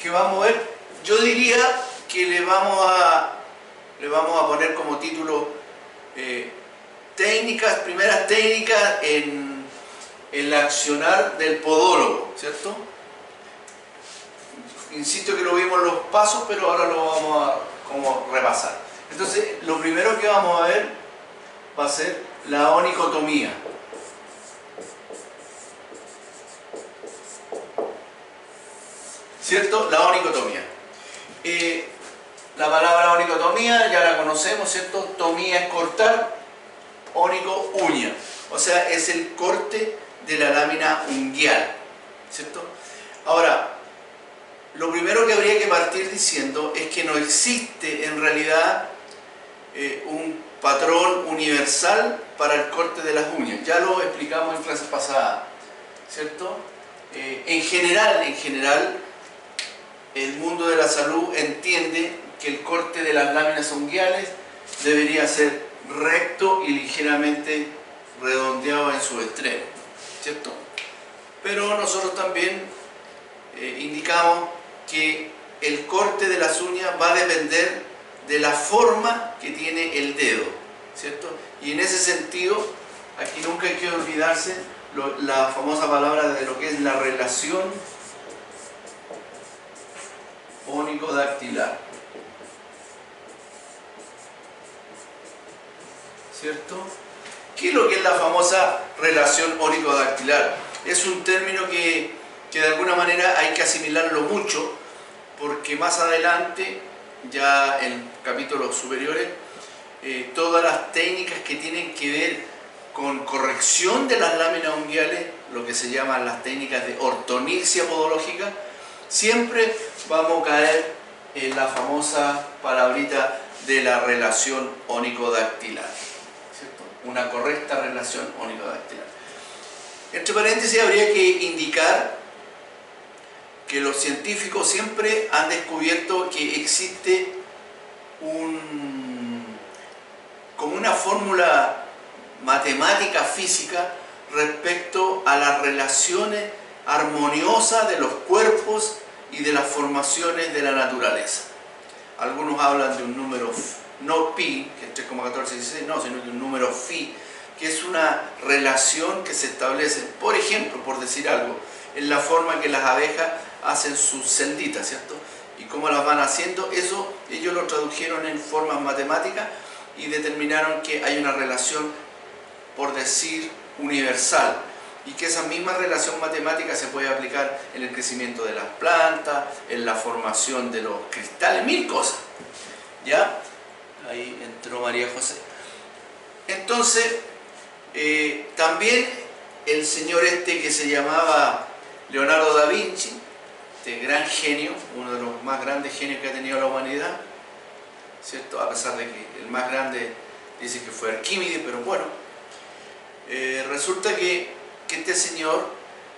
que vamos a ver, yo diría que le vamos a poner como título primeras técnicas en el accionar del podólogo, ¿cierto? Insisto que lo vimos los pasos, pero ahora lo vamos a como repasar. Entonces, lo primero que vamos a ver va a ser la onicotomía. ¿Cierto? La onicotomía. La palabra onicotomía ya la conocemos, ¿cierto? Tomía es cortar, ónico, uña. O sea, es el corte de la lámina unguial, ¿cierto? Ahora, lo primero que habría que partir diciendo es que no existe en realidad un patrón universal para el corte de las uñas. Ya lo explicamos en clases pasadas, ¿cierto? En general, el mundo de la salud entiende que el corte de las láminas unguiales debería ser recto y ligeramente redondeado en su extremo, ¿cierto? Pero nosotros también indicamos que el corte de las uñas va a depender de la forma que tiene el dedo, ¿cierto? Y en ese sentido, aquí nunca hay que olvidarse la famosa palabra de lo que es la relación ónico-dactilar, ¿cierto? ¿Qué es lo que es la famosa relación ónico-dactilar? Es un término que de alguna manera hay que asimilarlo mucho, porque más adelante, ya en capítulos superiores, todas las técnicas que tienen que ver con corrección de las láminas unguiales, lo que se llaman las técnicas de ortonicsia podológica, siempre vamos a caer en la famosa palabrita de la relación ónico-dactilar, ¿cierto? Una correcta relación ónico-dactilar. Entre paréntesis, habría que indicar que los científicos siempre han descubierto que existe como una fórmula matemática física respecto a las relaciones armoniosas de los cuerpos y de las formaciones de la naturaleza. Algunos hablan de un número, no pi, que es 3,1416, no, sino de un número phi, que es una relación que se establece, por ejemplo, por decir algo, en la forma que las abejas hacen sus celditas, ¿cierto? Y cómo las van haciendo, eso ellos lo tradujeron en formas matemáticas y determinaron que hay una relación, por decir, universal, y que esa misma relación matemática se puede aplicar en el crecimiento de las plantas, en la formación de los cristales, mil cosas. ¿Ya? Ahí entró María José. Entonces, también el señor que se llamaba Leonardo da Vinci, este gran genio, uno de los más grandes genios que ha tenido la humanidad, ¿cierto? A pesar de que el más grande dice que fue Arquímedes, pero bueno, resulta que este señor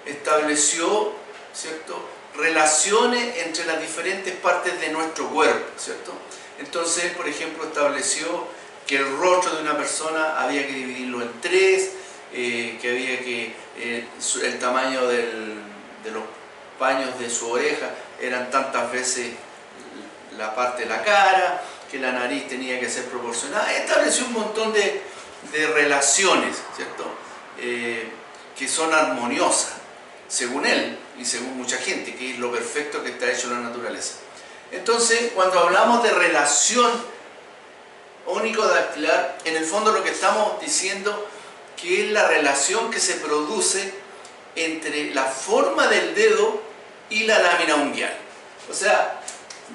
estableció, ¿cierto?, relaciones entre las diferentes partes de nuestro cuerpo, ¿cierto? Entonces, por ejemplo, estableció que el rostro de una persona había que dividirlo en tres, que había que el tamaño de los paños de su oreja eran tantas veces la parte de la cara, que la nariz tenía que ser proporcionada. Estableció un montón de relaciones, ¿cierto?, que son armoniosas, según él y según mucha gente, que es lo perfecto que está hecho en la naturaleza. Entonces, cuando hablamos de relación ónico-dactilar, en el fondo lo que estamos diciendo que es la relación que se produce entre la forma del dedo y la lámina unguial. O sea,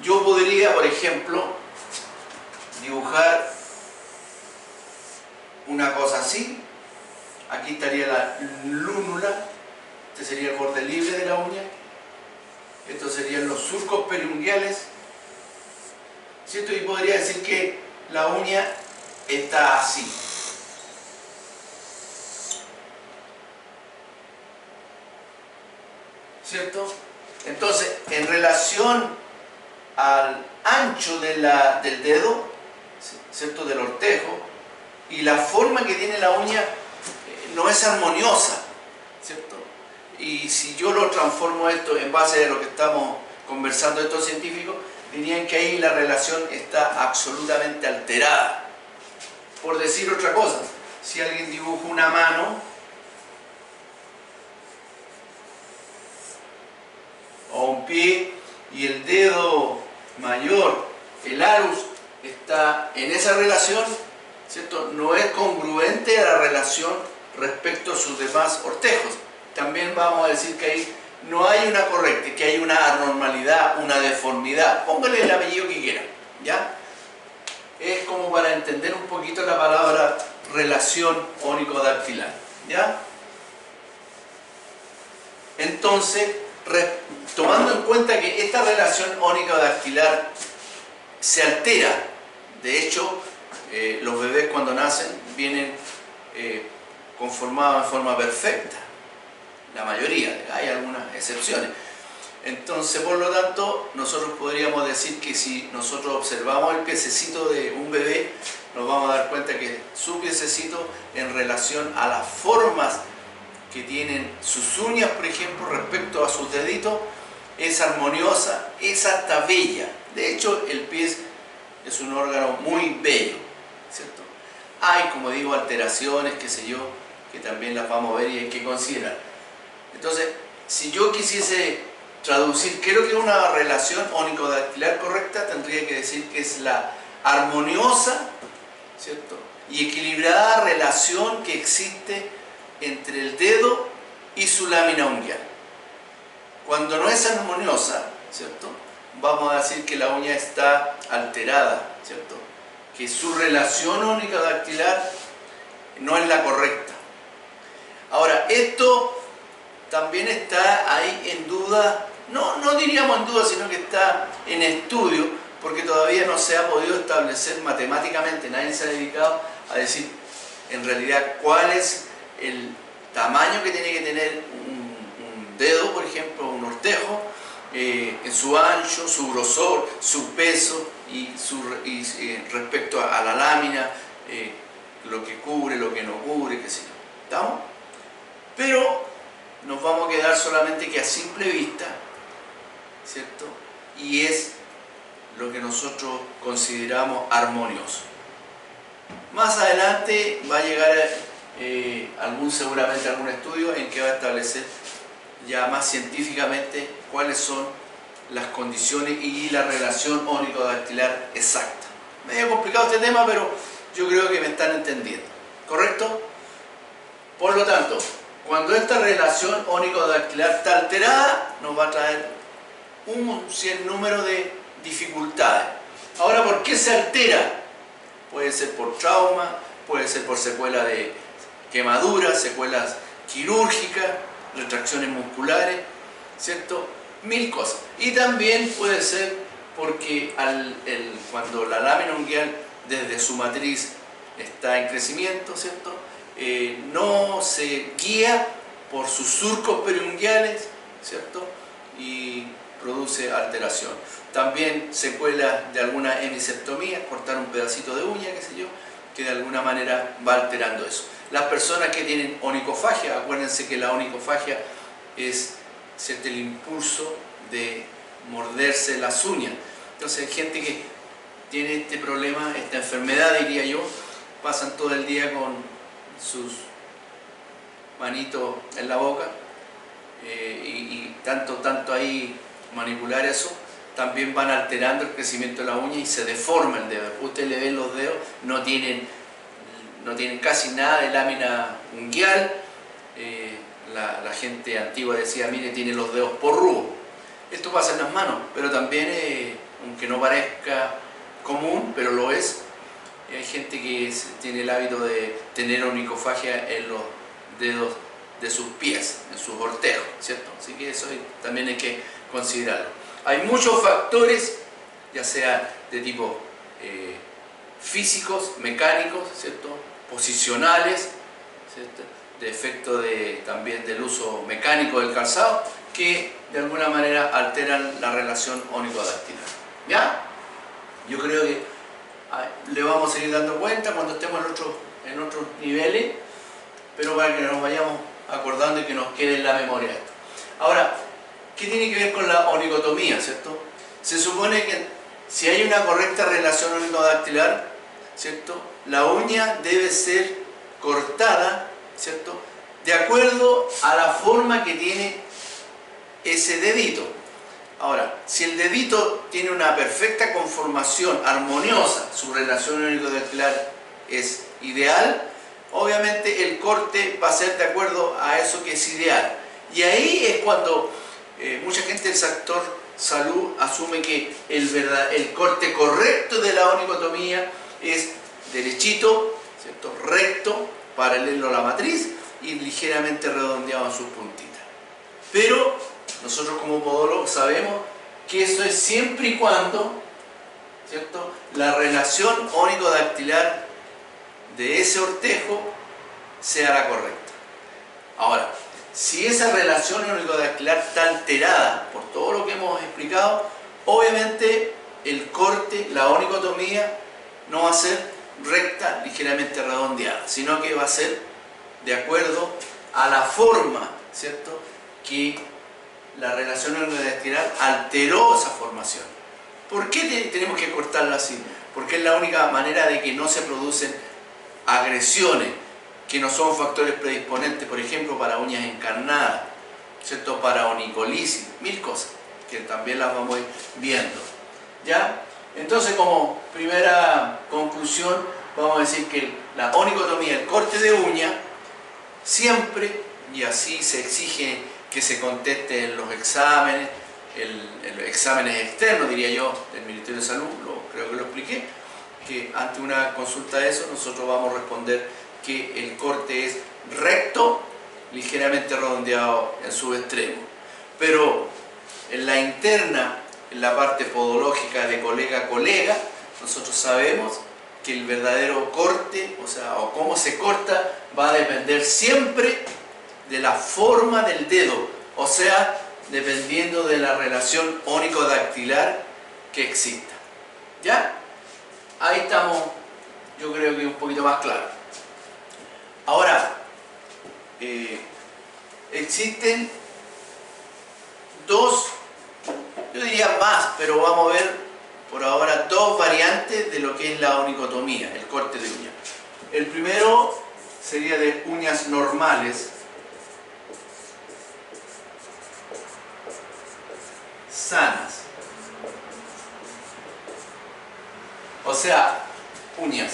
yo podría, por ejemplo, dibujar una cosa así. Aquí estaría la lúnula, este sería el borde libre de la uña, estos serían los surcos periunguiales, ¿cierto? Y podría decir que la uña está así. ¿Cierto? Entonces, en relación al ancho del dedo, ¿cierto?, del ortejo, y la forma que tiene la uña no es armoniosa, ¿cierto? Y si yo lo transformo esto en base a lo que estamos conversando estos científicos, dirían que ahí la relación está absolutamente alterada. Por decir otra cosa, si alguien dibuja una mano o un pie y el dedo mayor, el alus, está en esa relación, ¿cierto? No es congruente a la relación respecto a sus demás ortejos. También vamos a decir que ahí no hay una correcta, que hay una anormalidad, una deformidad. Póngale el apellido que quiera, ¿ya? Es como para entender un poquito la palabra relación ónico-dactilar, ¿ya? Entonces, tomando en cuenta que esta relación ónico-dactilar se altera, de hecho, los bebés cuando nacen vienen conformados en forma perfecta, la mayoría, hay algunas excepciones. Entonces, por lo tanto, nosotros podríamos decir que si nosotros observamos el piececito de un bebé, nos vamos a dar cuenta que su piececito en relación a las formas que tienen sus uñas, por ejemplo, respecto a sus deditos, es armoniosa, es hasta bella. De hecho, el pie es un órgano muy bello, ¿cierto? Hay, como digo, alteraciones, qué sé yo, que también las vamos a ver y hay que considerar. Entonces, si yo quisiese traducir qué es lo que es una relación ónico-dactilar correcta, tendría que decir que es la armoniosa, ¿cierto?, y equilibrada relación que existe entre el dedo y su lámina unguial. Cuando no es armoniosa, ¿cierto?, vamos a decir que la uña está alterada, ¿cierto?, que su relación ónico-dactilar no es la correcta. Ahora, esto también está ahí en duda, no diríamos en duda, sino que está en estudio, porque todavía no se ha podido establecer matemáticamente, nadie se ha dedicado a decir en realidad cuál es el tamaño que tiene que tener un dedo, por ejemplo, un ortejo, en su ancho, su grosor, su peso y respecto a la lámina, lo que cubre, lo que no cubre, qué sé yo. ¿Estamos? Pero nos vamos a quedar solamente que a simple vista, ¿cierto?, y es lo que nosotros consideramos armonioso. Más adelante va a llegar seguramente algún estudio en que va a establecer ya más científicamente cuáles son las condiciones y la relación ónico-dactilar exacta. Medio complicado este tema, pero yo creo que me están entendiendo, ¿correcto? Por lo tanto, cuando esta relación ónico-dactilar está alterada, nos va a traer un sinnúmero de dificultades. Ahora, ¿por qué se altera? Puede ser por trauma, puede ser por secuelas de quemaduras, secuelas quirúrgicas, retracciones musculares, ¿cierto? Mil cosas. Y también puede ser porque cuando la lámina unguial desde su matriz está en crecimiento, ¿cierto?, no se guía por sus surcos periunguiales, ¿cierto?, y produce alteración. También secuelas de alguna hemiseptomía, cortar un pedacito de uña, qué sé yo, que de alguna manera va alterando eso. Las personas que tienen onicofagia, acuérdense que la onicofagia es, ¿cierto?, el impulso de morderse las uñas. Entonces hay gente que tiene este problema, esta enfermedad, diría yo, pasan todo el día con sus manitos en la boca y tanto ahí manipular eso, también van alterando el crecimiento de la uña y se deforma el dedo. Ustedes le ven los dedos, no tienen casi nada de lámina unguial. La gente antigua decía, mire, tiene los dedos porrudos. Esto pasa en las manos, pero también, aunque no parezca común, pero lo es, hay gente que tiene el hábito de tener onicofagia en los dedos de sus pies, en sus ortejos, ¿cierto? Así que eso también hay que considerarlo. Hay muchos factores, ya sea de tipo físicos, mecánicos, ¿cierto?, posicionales, ¿cierto?, de efecto también del uso mecánico del calzado, que de alguna manera alteran la relación ónico-dactilar. ¿Ya? Yo creo que le vamos a seguir dando cuenta cuando estemos en otros niveles, pero para que nos vayamos acordando y que nos quede en la memoria esto. Ahora, ¿Qué tiene que ver con la onicotomía, cierto? Se supone que si hay una correcta relación onicodactilar, ¿cierto? La uña debe ser cortada, ¿cierto? De acuerdo a la forma que tiene ese dedito. Ahora, si el dedito tiene una perfecta conformación armoniosa, su relación onicodactilar es ideal, obviamente el corte va a ser de acuerdo a eso que es ideal. Y ahí es cuando mucha gente del sector salud asume que el corte correcto de la onicotomía es derechito, ¿cierto? Recto, paralelo a la matriz y ligeramente redondeado en sus puntitas. Pero nosotros como podólogos sabemos que eso es siempre y cuando, ¿cierto?, la relación onicodactilar de ese ortejo sea la correcta. Ahora, si esa relación onicodactilar está alterada por todo lo que hemos explicado, obviamente el corte, la onicotomía, no va a ser recta, ligeramente redondeada, sino que va a ser de acuerdo a la forma, ¿cierto?, que la relación onicodactilar alteró esa formación. ¿Por qué tenemos que cortarla así? Porque es la única manera de que no se producen agresiones que no son factores predisponentes, por ejemplo, para uñas encarnadas, ¿cierto?, para onicolisis, mil cosas, que también las vamos a ir viendo. ¿Ya? Entonces, como primera conclusión, vamos a decir que la onicotomía, el corte de uña, siempre, y así se exige que se conteste en los exámenes, en los exámenes externos, diría yo, del Ministerio de Salud, creo que lo expliqué, que ante una consulta de eso, nosotros vamos a responder que el corte es recto, ligeramente redondeado en su extremo. Pero en la interna, en la parte podológica de colega a colega, nosotros sabemos que el verdadero corte, o cómo se corta, va a depender siempre de la forma del dedo, o sea, dependiendo de la relación onicodactilar que exista. ¿Ya? Ahí estamos, yo creo que un poquito más claro. Ahora, existen dos, yo diría más, pero vamos a ver por ahora dos variantes de lo que es la onicotomía, el corte de uña. El primero sería de uñas normales, sanas. O sea, uñas.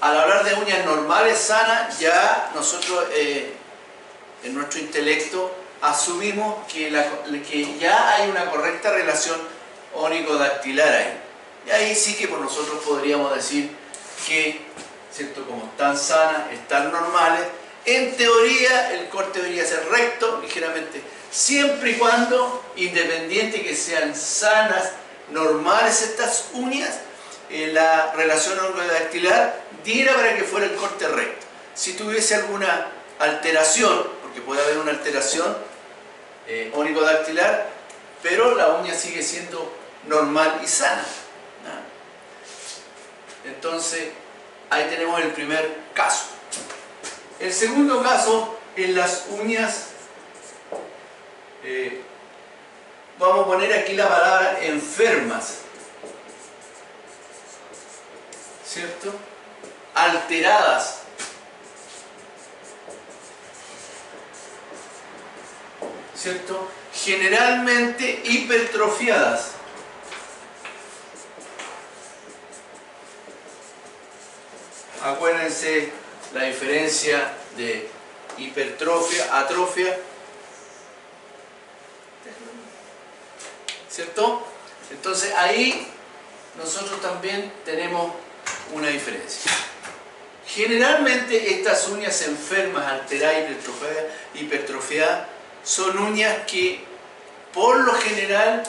Al hablar de uñas normales, sanas, ya nosotros en nuestro intelecto asumimos que ya hay una correcta relación onicodactilar ahí. Y ahí sí que por nosotros podríamos decir que, ¿cierto?, como están sanas, están normales, en teoría el corte debería ser recto, ligeramente, siempre y cuando, independiente que sean sanas, normales estas uñas, la relación onicodactilar diera para que fuera el corte recto. Si tuviese alguna alteración, porque puede haber una alteración onicodactilar, pero la uña sigue siendo normal y sana, ¿no? Entonces, ahí tenemos el primer caso. El segundo caso, en las uñas, vamos a poner aquí la palabra enfermas, ¿cierto? Alteradas. ¿Cierto? Generalmente hipertrofiadas. Acuérdense la diferencia de hipertrofia, atrofia, ¿cierto? Entonces ahí nosotros también tenemos una diferencia. Generalmente estas uñas enfermas, alteradas, hipertrofiadas, son uñas que por lo general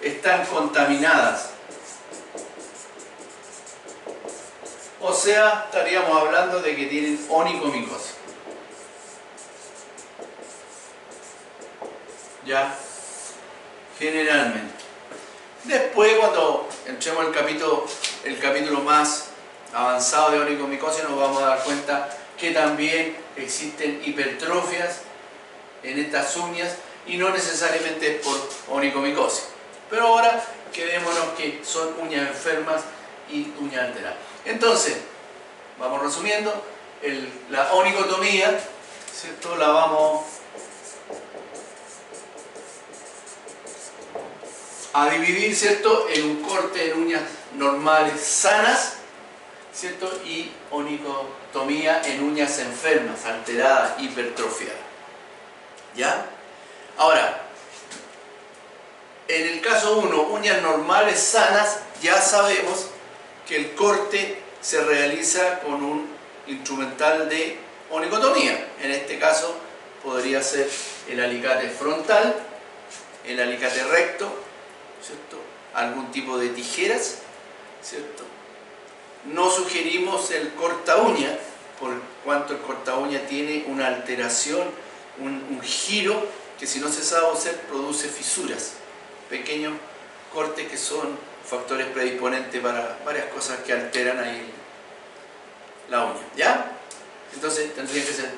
están contaminadas. O sea, estaríamos hablando de que tienen onicomicosis. ¿Ya? Generalmente. Después, cuando entremos el capítulo más avanzado de onicomicosis, nos vamos a dar cuenta que también existen hipertrofias en estas uñas y no necesariamente es por onicomicosis. Pero ahora quedémonos que son uñas enfermas y uñas alteradas. Entonces, vamos resumiendo, la onicotomía, ¿cierto? La vamos a dividir, ¿cierto?, en un corte en uñas normales sanas, ¿cierto?, y onicotomía en uñas enfermas, alteradas, hipertrofiadas. ¿Ya? Ahora, en el caso 1, uñas normales sanas, ya sabemos que el corte se realiza con un instrumental de onicotomía. En este caso podría ser el alicate frontal, el alicate recto, ¿cierto?, algún tipo de tijeras, ¿cierto? No sugerimos el corta uña, por cuanto el corta uña tiene una alteración, un giro que si no se sabe hacer produce fisuras, pequeños cortes que son factores predisponentes para varias cosas que alteran ahí la uña, ¿ya? Entonces tendrían que ser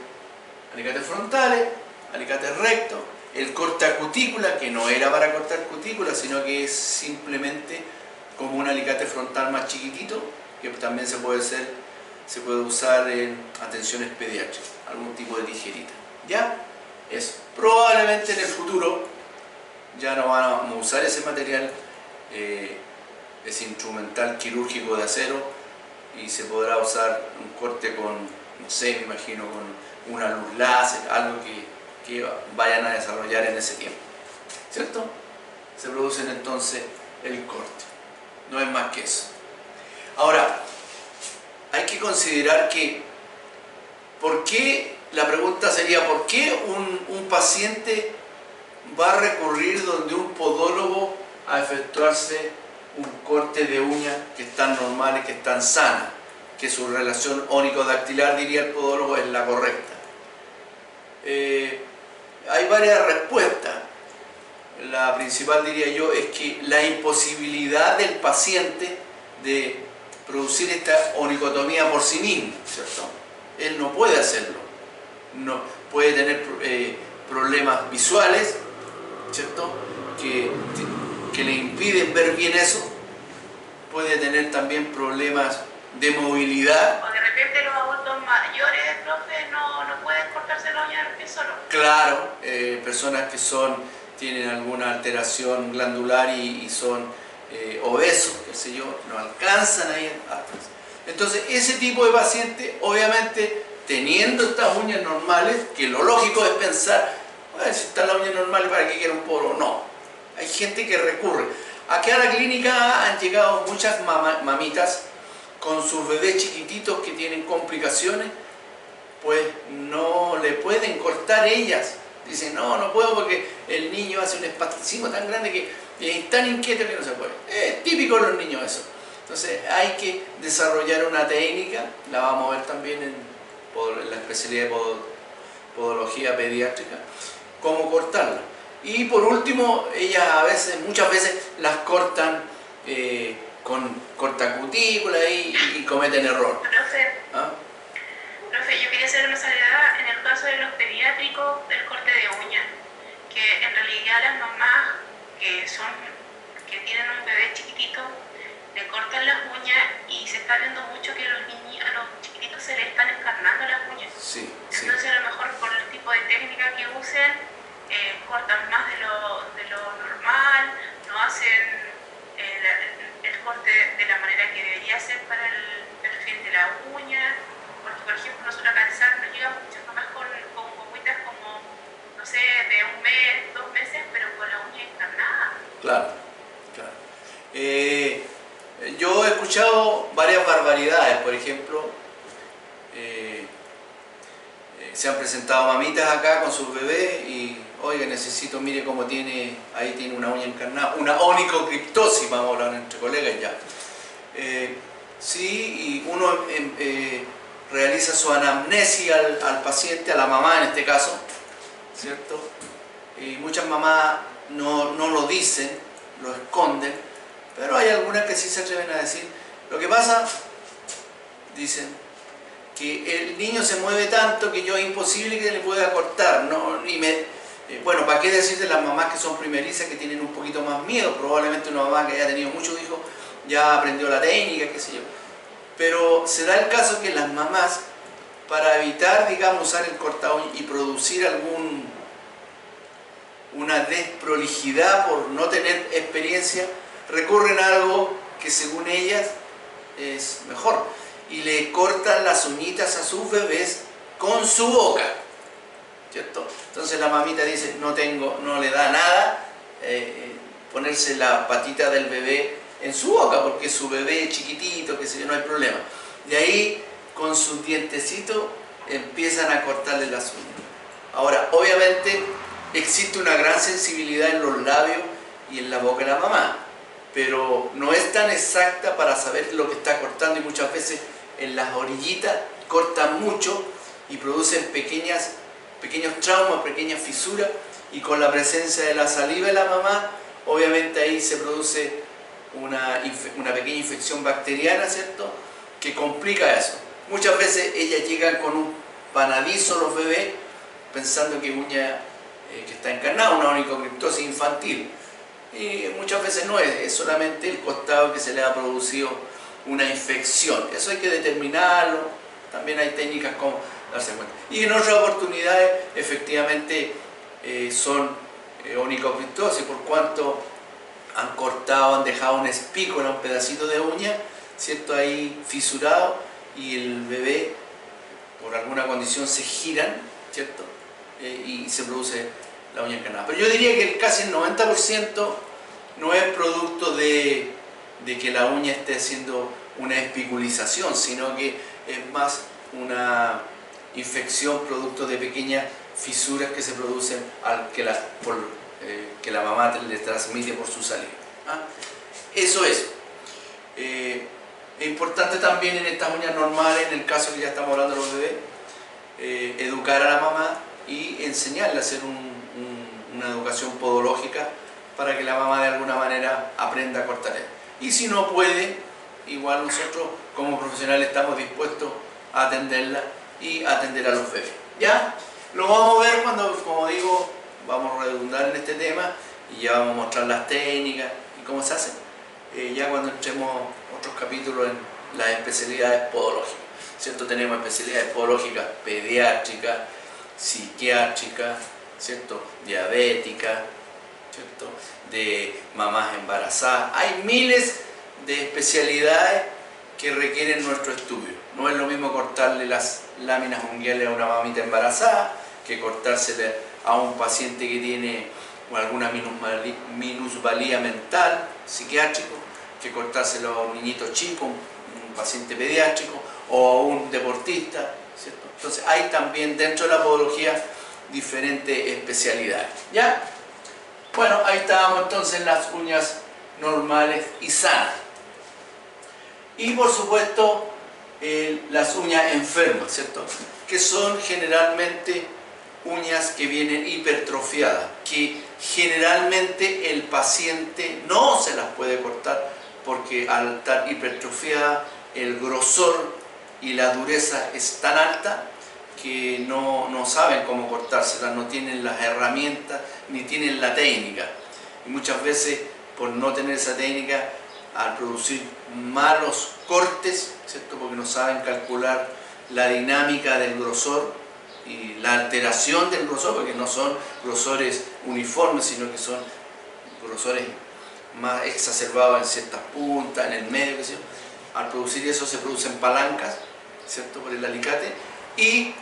alicates frontales, alicates rectos, el corta cutícula, que no era para cortar cutícula, sino que es simplemente como un alicate frontal más chiquitito, que también se puede usar en atenciones pediátricas, algún tipo de tijerita, ¿ya? Eso. Probablemente en el futuro ya no vamos a usar ese material, ese instrumental quirúrgico de acero, y se podrá usar un corte con, no sé, me imagino, con una luz láser, algo que vayan a desarrollar en ese tiempo, ¿cierto? Se producen entonces el corte, no es más que eso. Ahora, hay que considerar que, la pregunta sería, ¿por qué un paciente va a recurrir donde un podólogo a efectuarse un corte de uñas que están normales, que están sanas, que su relación ónico-dactilar, diría el podólogo, es la correcta? Hay varias respuestas. La principal, diría yo, es que la imposibilidad del paciente de producir esta onicotomía por sí mismo, ¿cierto? Él no puede hacerlo. No, puede tener problemas visuales, ¿cierto?, que le impiden ver bien eso. Puede tener también problemas de movilidad. O de repente los adultos mayores, profe, no pueden cortarse la uña de los pies solos. Claro, personas que tienen alguna alteración glandular y son obesos, qué sé yo, no alcanzan ahí hasta. Entonces, ese tipo de paciente, obviamente, teniendo estas uñas normales, que lo lógico es pensar, bueno, si están las uñas normales, ¿para qué quiero un poro? No. Hay gente que recurre. Aquí a la clínica han llegado muchas mamitas con sus bebés chiquititos que tienen complicaciones, pues no le pueden cortar ellas. Dicen, no puedo porque el niño hace un espasticismo tan grande que es tan inquieto que no se puede. Es típico de los niños eso. Entonces hay que desarrollar una técnica, la vamos a ver también en la especialidad de podología pediátrica, cómo cortarla. Y por último, ellas muchas veces las cortan con cortacutícula y cometen error. Profe, yo quería hacer una salvedad en el caso de los pediátricos del corte de uñas, que en realidad las mamás que tienen un bebé chiquitito le cortan las uñas y se está viendo mucho que a los chiquititos se les están encarnando las uñas. Sí. Entonces a lo mejor por el tipo de técnica que usen, cortan más de lo normal, no hacen el corte de la manera que debería ser para el perfil de la uña, porque por ejemplo nosotros acá en SAC nos llegan muchas mamás con guaguitas como, no sé, de 1 mes, 2 meses, pero con la uña encarnada. Claro. Yo he escuchado varias barbaridades, por ejemplo, se han presentado mamitas acá con sus bebés y, oiga, necesito, mire cómo tiene, ahí tiene una uña encarnada, una onicocriptosis, vamos a hablar entre colegas ya. Sí, y uno realiza su anamnesis al paciente, a la mamá en este caso, ¿cierto? Y muchas mamás no lo dicen, lo esconden, pero hay algunas que sí se atreven a decir. Lo que pasa, dicen, que el niño se mueve tanto que yo es imposible que le pueda cortar, ¿no? Bueno, ¿para qué decir de las mamás que son primerizas, que tienen un poquito más miedo? Probablemente una mamá que haya tenido muchos hijos ya aprendió la técnica, qué sé yo. Pero se da el caso que las mamás, para evitar, digamos, usar el corta uñas y producir una desprolijidad por no tener experiencia, recurren a algo que según ellas es mejor. Y le cortan las uñitas a sus bebés con su boca, ¿cierto? Entonces la mamita dice, no le da nada ponerse la patita del bebé en su boca, porque su bebé es chiquitito, que sé yo, no hay problema. De ahí, con sus dientecitos, empiezan a cortarle las uñas. Ahora, obviamente, existe una gran sensibilidad en los labios y en la boca de la mamá, pero no es tan exacta para saber lo que está cortando, y muchas veces en las orillitas cortan mucho y producen pequeños traumas, pequeñas fisuras, y con la presencia de la saliva de la mamá, obviamente ahí se produce una pequeña infección bacteriana, ¿cierto?, que complica eso. Muchas veces ellas llegan con un panadizo, los bebés, pensando que uña que está encarnada, una onicocriptosis infantil. Y muchas veces no es solamente el costado que se le ha producido una infección. Eso hay que determinarlo. También hay técnicas como darse cuenta. Y en otras oportunidades, efectivamente, son onicocriptosis, por cuanto han cortado, han dejado una espícula, un pedacito de uña, ¿cierto?, ahí fisurado, y el bebé, por alguna condición, se giran, ¿cierto?, y se produce la uña encarnada. Pero yo diría que casi el 90% no es producto de que la uña esté haciendo una espiculización, sino que es más una infección producto de pequeñas fisuras que se producen que la mamá le transmite por su saliva. Eso es. Es importante también en estas uñas normales, en el caso que ya estamos hablando de los bebés, educar a la mamá y enseñarle a hacer una educación podológica para que la mamá de alguna manera aprenda a cortar esto. Y si no puede, igual nosotros como profesionales estamos dispuestos a atenderla y atender a los bebés. ¿Ya? Lo vamos a ver cuando, como digo, vamos a redundar en este tema y ya vamos a mostrar las técnicas y cómo se hacen. Ya cuando entremos otros capítulos en las especialidades podológicas, ¿cierto? Tenemos especialidades podológicas pediátricas, psiquiátricas, ¿cierto?, diabéticas, ¿cierto?, de mamás embarazadas. Hay miles de especialidades que requieren nuestro estudio. No es lo mismo cortarle las láminas unguiales a una mamita embarazada que cortársele a un paciente que tiene alguna minusvalía mental, psiquiátrico, que cortárselo a un niñito chico, un paciente pediátrico, o a un deportista, ¿cierto? Entonces hay también dentro de la podología diferentes especialidades. ¿Ya? Bueno, ahí estábamos entonces en las uñas normales y sanas. Y por supuesto las uñas enfermas, ¿cierto?, que son generalmente uñas que vienen hipertrofiadas, que generalmente el paciente no se las puede cortar porque al estar hipertrofiada el grosor y la dureza es tan alta que no saben cómo cortárselas, no tienen las herramientas ni tienen la técnica. Y muchas veces, por no tener esa técnica, al producir malos cortes, ¿cierto?, porque no saben calcular la dinámica del grosor y la alteración del grosor, porque no son grosores uniformes, sino que son grosores más exacerbados en ciertas puntas, en el medio, qué sé yo. Al producir eso se producen palancas, ¿cierto?, por el alicate, y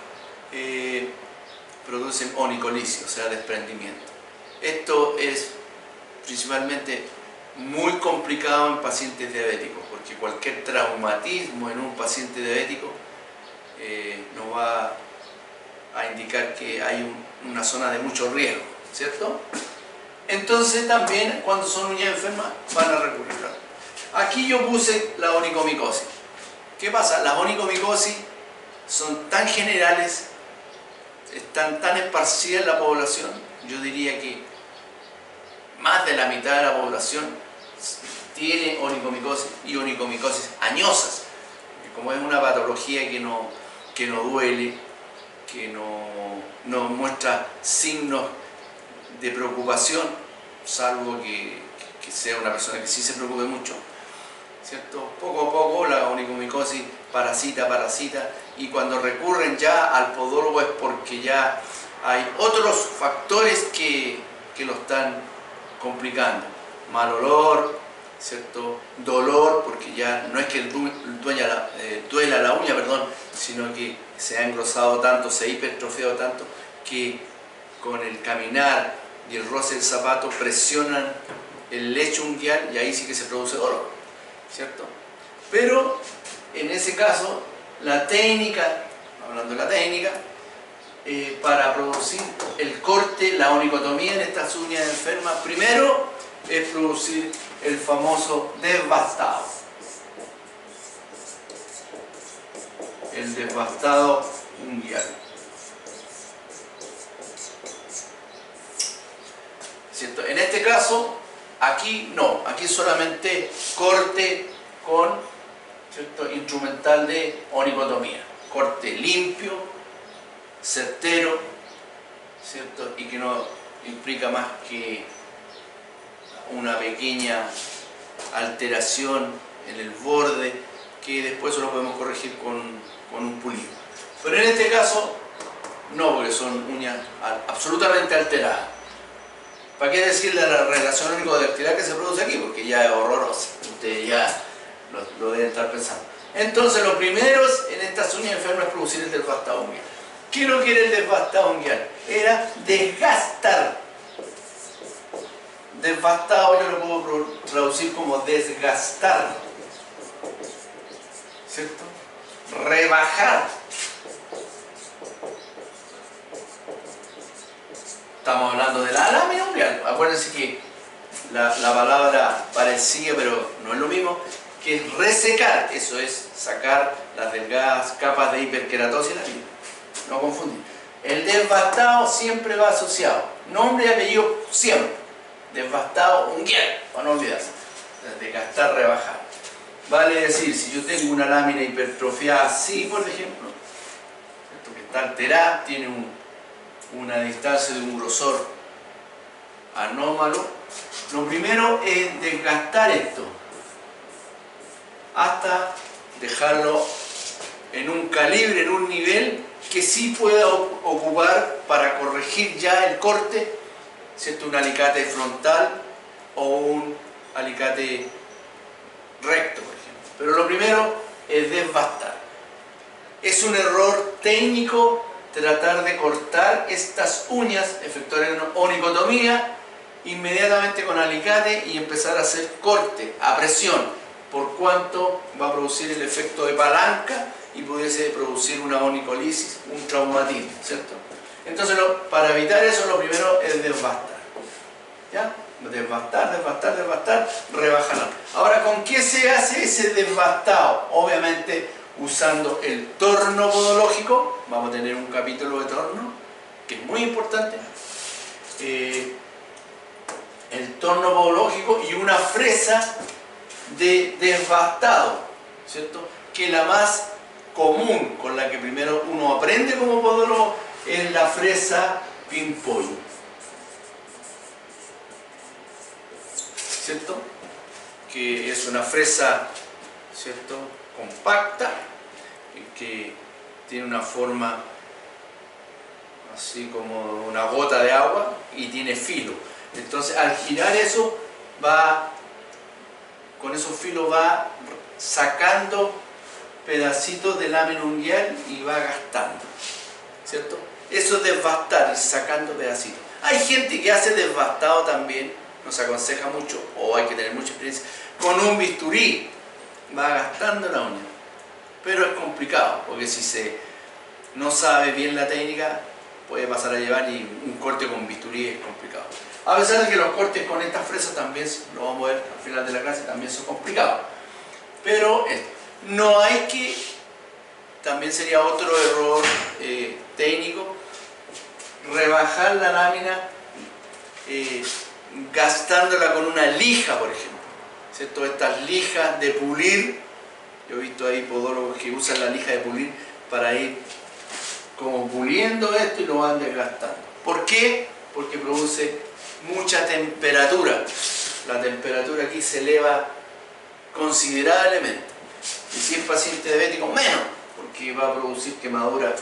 producen onicolisis, o sea, desprendimiento. Esto es principalmente muy complicado en pacientes diabéticos, porque cualquier traumatismo en un paciente diabético nos va a indicar que hay una zona de mucho riesgo, ¿cierto? Entonces también cuando son uñas enfermas van a recurrir. Aquí yo puse la onicomicosis. ¿Qué pasa? Las onicomicosis son tan generales, están tan esparcidas en la población, yo diría que más de la mitad de la población tiene onicomicosis y onicomicosis añosas. Como es una patología que no duele, que no muestra signos de preocupación, salvo que sea una persona que sí se preocupe mucho, ¿cierto? Poco a poco la onicomicosis parasita, y cuando recurren ya al podólogo es porque ya hay otros factores que lo están complicando. Mal olor, ¿cierto? Dolor, porque ya no es que duela la uña, perdón, sino que se ha engrosado tanto, se ha hipertrofiado tanto, que con el caminar y el roce del zapato presionan el lecho unguial y ahí sí que se produce dolor, ¿cierto? Pero en ese caso, la técnica, hablando de la técnica, para producir el corte, la onicotomía en estas uñas enfermas, primero es producir el famoso desbastado. El desbastado unguial. ¿Cierto? En este caso, aquí no, aquí solamente corte con, ¿cierto?, instrumental de onicotomía. Corte limpio, certero, ¿cierto? Y que no implica más que una pequeña alteración en el borde, que después eso lo podemos corregir con un pulido. Pero en este caso, no, porque son uñas absolutamente alteradas. ¿Para qué decir de la relación único-dactilar que se produce aquí? Porque ya es horrorosa. Ustedes ya lo deben estar pensando. Entonces, lo primero en estas uñas enfermas es producir el desbastado unguial. ¿Qué no quiere el desbastado unguial? Era desgastar. Desbastado yo lo puedo traducir como desgastar, ¿cierto? Rebajar. Estamos hablando de la lámina unguial. Acuérdense que la palabra parecía, pero no es lo mismo, que es resecar. Eso es sacar las delgadas capas de hiperkeratosis en la piel. No confundir. El desbastado siempre va asociado. Nombre y apellido siempre. Desbastado unguial, para no olvidarse. Desgastar, rebajar. Vale decir, si yo tengo una lámina hipertrofiada así, por ejemplo, esto que está alterada, tiene una distancia de un grosor anómalo, lo primero es desgastar esto hasta dejarlo en un calibre, en un nivel que sí pueda ocupar para corregir ya el corte, ¿cierto? Un alicate frontal o un alicate recto, por ejemplo. Pero lo primero es desbastar. Es un error técnico tratar de cortar estas uñas, efectuar onicotomía inmediatamente con alicate y empezar a hacer corte a presión, por cuanto va a producir el efecto de palanca y pudiese producir una onicolisis, un traumatismo, ¿cierto? Entonces, para evitar eso, lo primero es desbastar. ¿Ya? Desbastar, rebajar. Ahora, ¿con qué se hace ese desbastado? Obviamente, usando el torno podológico. Vamos a tener un capítulo de torno, que es muy importante. El torno podológico y una fresa de desbastado, ¿cierto? Que la más común, con la que primero uno aprende como podólogo, es la fresa Pin-Pollo, ¿cierto? Que es una fresa, ¿cierto?, compacta, que tiene una forma así como una gota de agua y tiene filo. Entonces, al girar eso, con esos filos va sacando pedacitos de lámina unguial y va gastando, ¿cierto? Eso es desbastar, y sacando pedacitos. Hay gente que hace desbastado también, no se aconseja mucho, o hay que tener mucha experiencia, con un bisturí, va gastando la uña. Pero es complicado, porque si no sabe bien la técnica, puede pasar a llevar, y un corte con bisturí es complicado. A pesar de que los cortes con estas fresas también, lo vamos a ver al final de la clase, también son complicados. Pero no hay que, también sería otro error técnico, rebajar la lámina gastándola con una lija, por ejemplo, ¿cierto? Estas lijas de pulir, yo he visto ahí podólogos que usan la lija de pulir para ir como puliendo esto y lo van desgastando. ¿Por qué? porque produce mucha temperatura. La temperatura aquí se eleva considerablemente. Y si es paciente diabético, menos, porque va a producir quemadura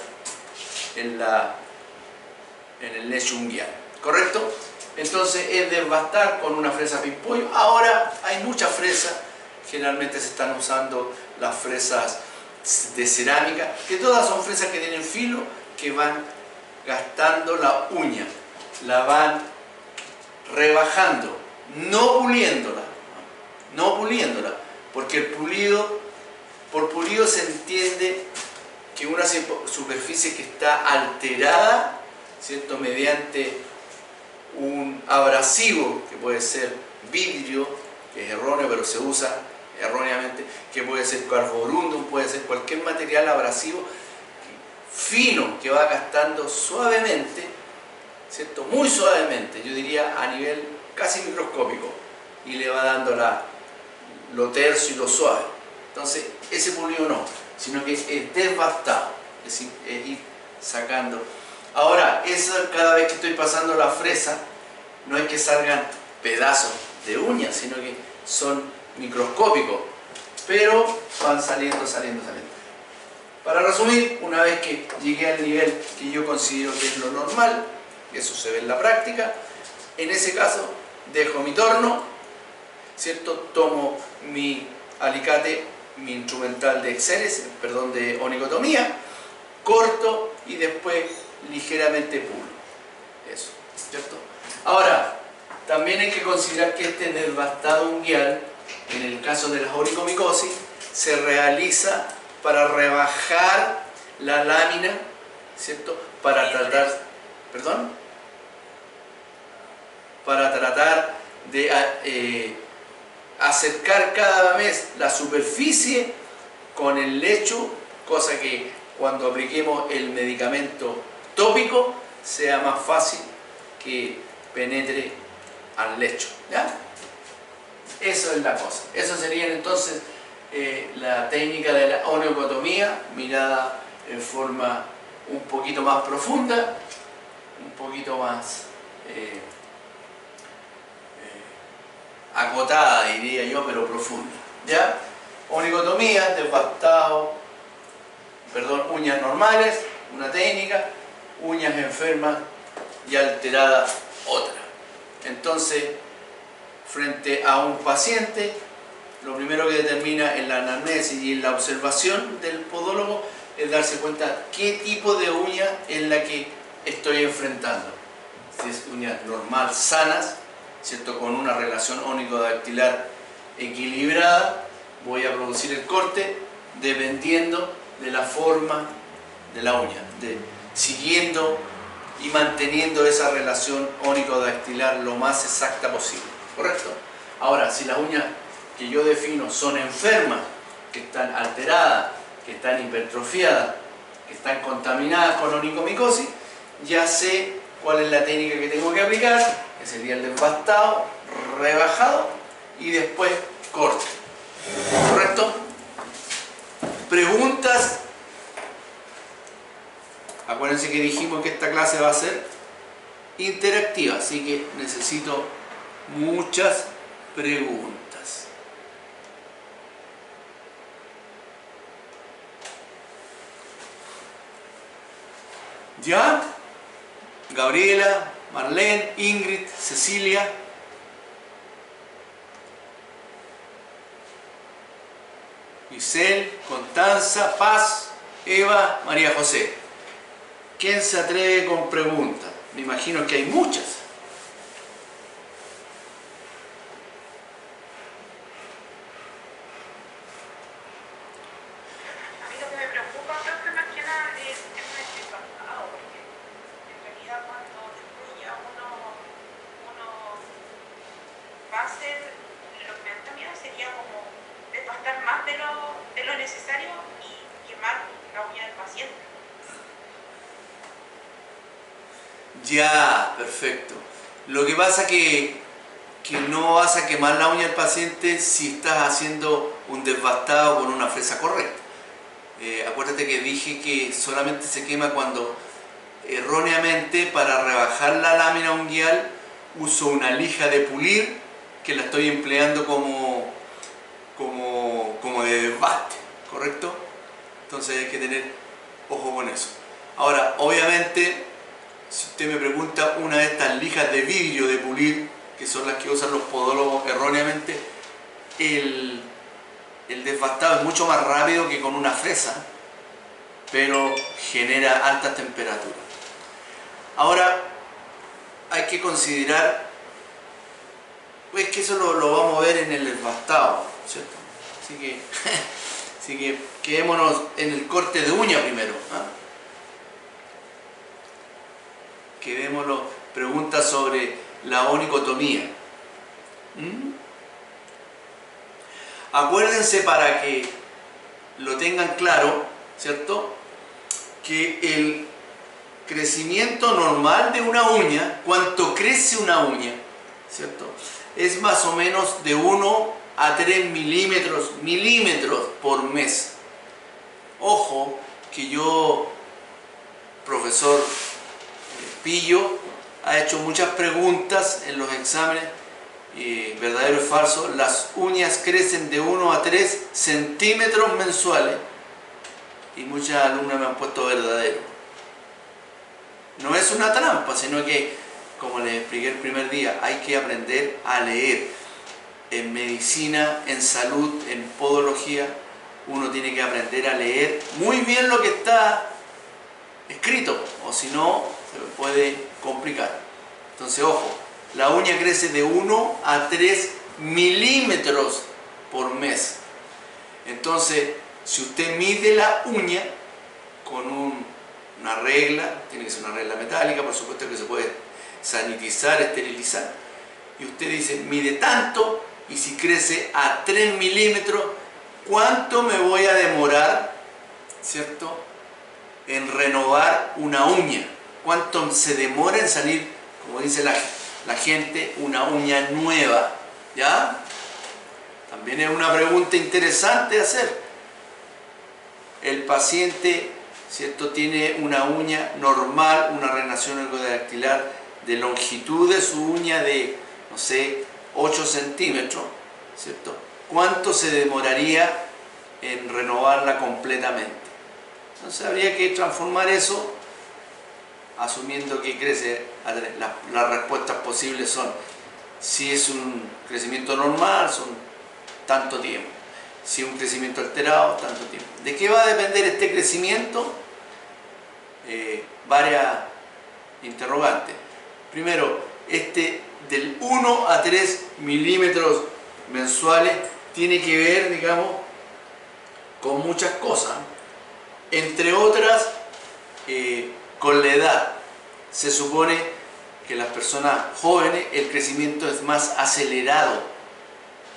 en el lecho unguial. ¿Correcto? Entonces es desbastar con una fresa pimpollo. Ahora hay muchas fresas, generalmente se están usando las fresas de cerámica, que todas son fresas que tienen filo, que van gastando la uña, la van rebajando, no puliéndola, porque el pulido, por pulido se entiende que una superficie que está alterada, ¿cierto?, mediante un abrasivo, que puede ser vidrio, que es erróneo, pero se usa erróneamente, que puede ser carborundum, puede ser cualquier material abrasivo fino que va gastando suavemente, ¿cierto?, muy suavemente, yo diría a nivel casi microscópico, y le va dando lo terso y lo suave. Entonces ese pulido no, sino que es desbastado, es ir sacando. Ahora, eso, cada vez que estoy pasando la fresa, no es que salgan pedazos de uñas, sino que son microscópicos, pero van saliendo. Para resumir, una vez que llegué al nivel que yo considero que es lo normal, eso se ve en la práctica, en ese caso dejo mi torno, ¿cierto? Tomo mi alicate, mi instrumental de exeres, perdón, de onicotomía, corto y después ligeramente pulo. Eso, ¿cierto? Ahora, también hay que considerar que este desbastado unguial, en el caso de la onicomicosis, se realiza para rebajar la lámina, ¿cierto? Para tratar, ¿perdón? Para tratar de acercar cada vez la superficie con el lecho, cosa que cuando apliquemos el medicamento tópico sea más fácil que penetre al lecho, ¿ya? Eso es la cosa. Eso sería entonces la técnica de la onicotomía, mirada en forma un poquito más profunda, un poquito más acotada, diría yo, pero profunda, ¿ya? Onicotomía, desbastado, uñas normales, una técnica, uñas enfermas y alteradas, otra. Entonces, frente a un paciente, lo primero que determina en la anamnesis y en la observación del podólogo es darse cuenta qué tipo de uña es la que estoy enfrentando. Si es uñas normal, sanas, ¿cierto?, con una relación ónico-dactilar equilibrada, voy a producir el corte dependiendo de la forma de la uña, siguiendo y manteniendo esa relación ónico-dactilar lo más exacta posible, ¿correcto? Ahora, si las uñas que yo defino son enfermas, que están alteradas, que están hipertrofiadas, que están contaminadas con onicomicosis, ya sé cuál es la técnica que tengo que aplicar, que sería el desbastado, rebajado y después corte, ¿correcto? ¿Preguntas? Acuérdense que dijimos que esta clase va a ser interactiva, así que necesito muchas preguntas. ¿Ya? Gabriela, Marlene, Ingrid, Cecilia. Giselle, Constanza, Paz, Eva, María José. ¿Quién se atreve con preguntas? Me imagino que hay muchas. A mí lo que me preocupa, profe, más que nada es el tema del desbastado, porque en realidad cuando ya uno va a hacer, lo que me da miedo sería como desbastar más de lo necesario y quemar la uña del paciente. Ya, perfecto. Lo que pasa que no vas a quemar la uña del paciente si estás haciendo un desbastado con una fresa correcta. Acuérdate que dije que solamente se quema cuando erróneamente para rebajar la lámina unguial uso una lija de pulir que la estoy empleando como de desbaste, ¿correcto? Entonces hay que tener ojo con eso. Ahora, obviamente, si usted me pregunta, una de estas lijas de vidrio de pulir, que son las que usan los podólogos erróneamente, el desbastado es mucho más rápido que con una fresa, pero genera altas temperaturas. Ahora, hay que considerar, pues que eso lo vamos a ver en el desbastado, ¿cierto? Así que quedémonos en el corte de uña primero, ¿ah? Quedémonos, preguntas sobre la onicotomía. Acuérdense, para que lo tengan claro, ¿cierto?, que el crecimiento normal de una uña, cuanto crece una uña, ¿cierto?, es más o menos de 1 a 3 milímetros por mes. Ojo, que yo, profesor Pillo, ha hecho muchas preguntas en los exámenes, verdadero o falso. Las uñas crecen de 1 a 3 centímetros mensuales, y muchas alumnas me han puesto verdadero. No es una trampa, sino que, como les expliqué el primer día, hay que aprender a leer. En medicina, en salud, en podología, uno tiene que aprender a leer muy bien lo que está escrito, o si no, se puede complicar. Entonces, ojo, la uña crece de 1 a 3 milímetros por mes. Entonces, si usted mide la uña con una regla, tiene que ser una regla metálica, por supuesto que se puede sanitizar, esterilizar, y usted dice, mide tanto, y si crece a 3 milímetros, ¿cuánto me voy a demorar, ¿cierto?, en renovar una uña? ¿Cuánto se demora en salir, como dice la gente, una uña nueva? ¿Ya? También es una pregunta interesante de hacer. El paciente, ¿cierto?, tiene una uña normal, una renación ergodactilar de longitud de su uña de, no sé, 8 centímetros, ¿cierto? ¿Cuánto se demoraría en renovarla completamente? Entonces habría que transformar eso, asumiendo que crece a 3. Las respuestas posibles son, si es un crecimiento normal, son tanto tiempo. Si es un crecimiento alterado, tanto tiempo. ¿De qué va a depender este crecimiento? Varias interrogantes. Primero, del 1 a 3 milímetros mensuales tiene que ver, digamos, con muchas cosas, entre otras con la edad. Se supone que las personas jóvenes el crecimiento es más acelerado.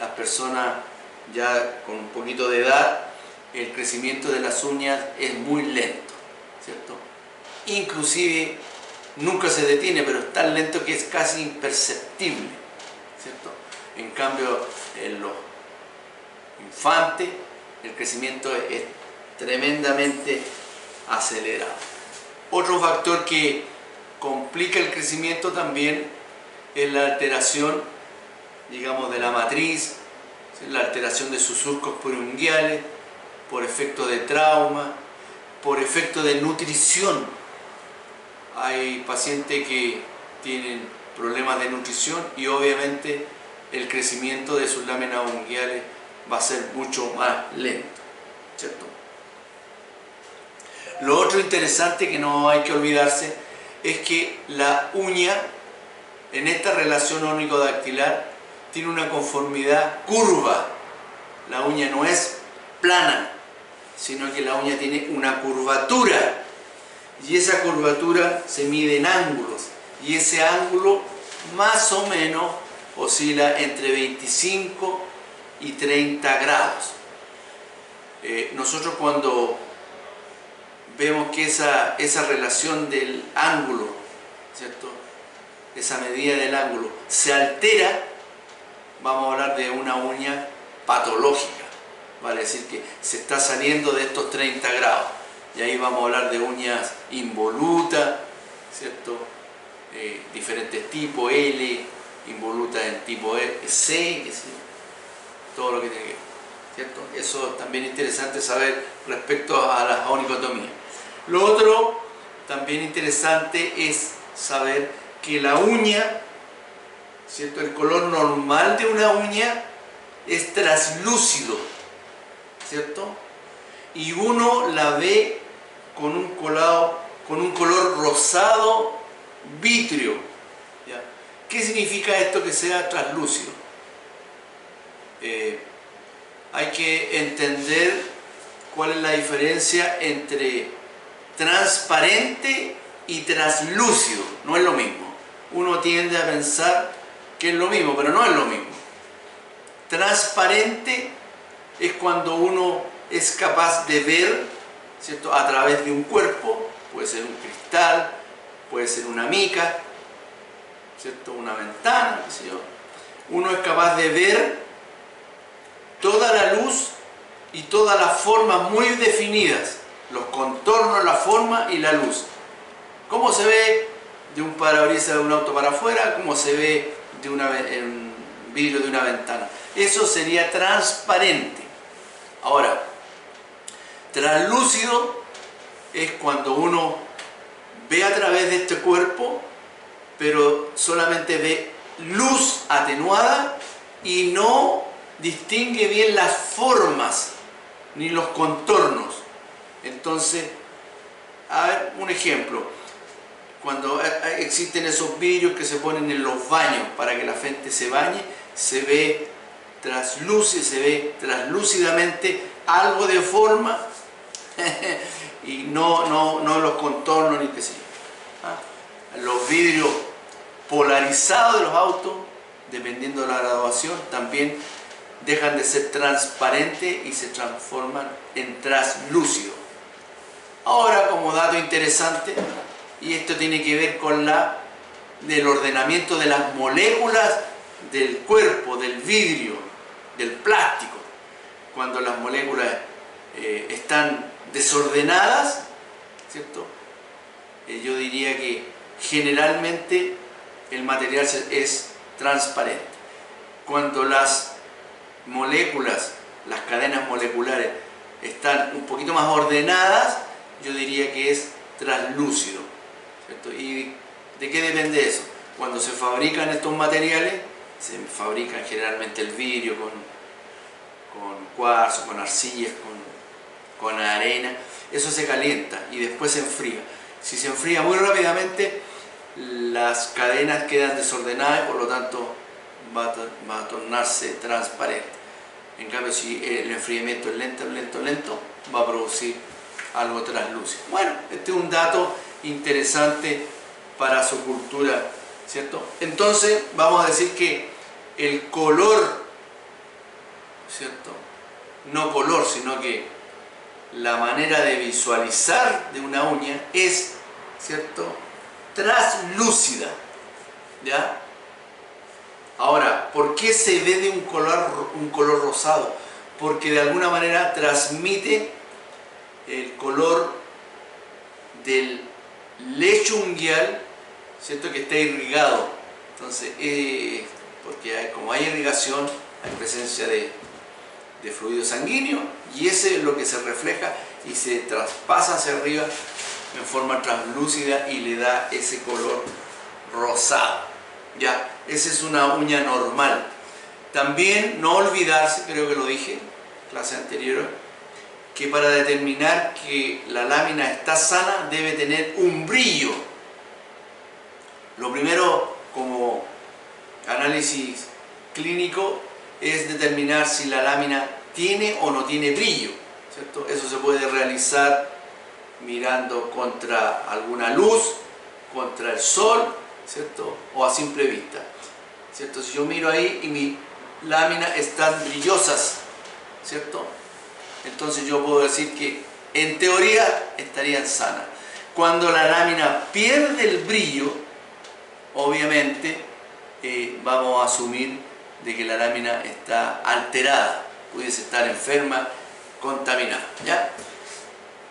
Las personas ya con un poquito de edad, el crecimiento de las uñas es muy lento, ¿cierto? Inclusive nunca se detiene, pero es tan lento que es casi imperceptible, ¿cierto? En cambio, en los infantes el crecimiento es tremendamente acelerado. Otro factor que complica el crecimiento también es la alteración, digamos, de la matriz, la alteración de sus surcos periunguiales, por efecto de trauma, por efecto de nutrición. Hay pacientes que tienen problemas de nutrición y obviamente el crecimiento de sus láminas unguiales va a ser mucho más lento, ¿cierto? Lo otro interesante que no hay que olvidarse es que la uña, en esta relación ónico-dactilar, tiene una conformidad curva. La uña no es plana, sino que la uña tiene una curvatura. Y esa curvatura se mide en ángulos. Y ese ángulo más o menos oscila entre 25 y 30 grados. Nosotros cuando vemos que esa relación del ángulo, ¿cierto?, esa medida del ángulo se altera, vamos a hablar de una uña patológica, vale decir que se está saliendo de estos 30 grados, y ahí vamos a hablar de uñas involutas, ¿cierto? Diferentes tipos, L, involuta en tipo C, que sí, todo lo que tiene que ver, ¿cierto? Eso también es interesante saber respecto a las onicotomías. Lo otro también interesante es saber que la uña, ¿cierto? El color normal de una uña es traslúcido, ¿cierto? Y uno la ve con un color rosado vítreo. ¿Ya? ¿Qué significa esto que sea traslúcido? Hay que entender cuál es la diferencia entre transparente y traslúcido. No es lo mismo. Uno tiende a pensar que es lo mismo, pero no es lo mismo. Transparente es cuando uno es capaz de ver, ¿cierto?, a través de un cuerpo, puede ser un cristal, puede ser una mica, ¿cierto?, una ventana, qué sé yo. Uno es capaz de ver toda la luz y todas las formas muy definidas, los contornos, la forma y la luz. ¿Cómo se ve de un parabrisas de un auto para afuera? ¿Cómo se ve de un vidrio de una ventana? Eso sería transparente. Ahora, translúcido es cuando uno ve a través de este cuerpo, pero solamente ve luz atenuada y no distingue bien las formas ni los contornos. Entonces, a ver, un ejemplo. Cuando existen esos vidrios que se ponen en los baños para que la gente se bañe, se ve translúcidamente algo de forma y no los contornos ni qué sé yo. Los vidrios polarizados de los autos, dependiendo de la graduación, también dejan de ser transparentes y se transforman en translúcidos. Ahora, como dato interesante, y esto tiene que ver con el ordenamiento de las moléculas del cuerpo, del vidrio, del plástico. Cuando las moléculas están desordenadas, ¿cierto? Yo diría que generalmente el material es transparente. Cuando las moléculas, las cadenas moleculares están un poquito más ordenadas, yo diría que es translúcido, ¿cierto? ¿Y de qué depende eso? Cuando se fabrican estos materiales, se fabrican generalmente el vidrio con cuarzo, con arcillas, con arena. Eso se calienta y después se enfría. Si se enfría muy rápidamente, las cadenas quedan desordenadas y por lo tanto va a tornarse transparente. En cambio, si el enfriamiento es lento, va a producir algo translúcido. Bueno, este es un dato interesante para su cultura, ¿cierto? Entonces, vamos a decir que el color, ¿cierto? No color, sino que la manera de visualizar de una uña es, ¿cierto?, translúcida, ¿ya? Ahora, ¿por qué se ve de un color rosado? Porque de alguna manera transmite el color del lecho unguial, ¿cierto?, que está irrigado. Entonces, porque como hay irrigación, hay presencia de fluido sanguíneo y ese es lo que se refleja y se traspasa hacia arriba en forma translúcida y le da ese color rosado. Ya, esa es una uña normal. También no olvidarse, creo que lo dije en clase anterior, que para determinar que la lámina está sana debe tener un brillo. Lo primero, como análisis clínico, es determinar si la lámina tiene o no tiene brillo, ¿cierto? Eso se puede realizar mirando contra alguna luz, contra el sol, ¿cierto?, o a simple vista, ¿cierto? Si yo miro ahí y mi lámina están brillosas, ¿cierto?, entonces yo puedo decir que en teoría estarían sanas. Cuando la lámina pierde el brillo, obviamente vamos a asumir de que la lámina está alterada, pudiese estar enferma, contaminada, ¿ya?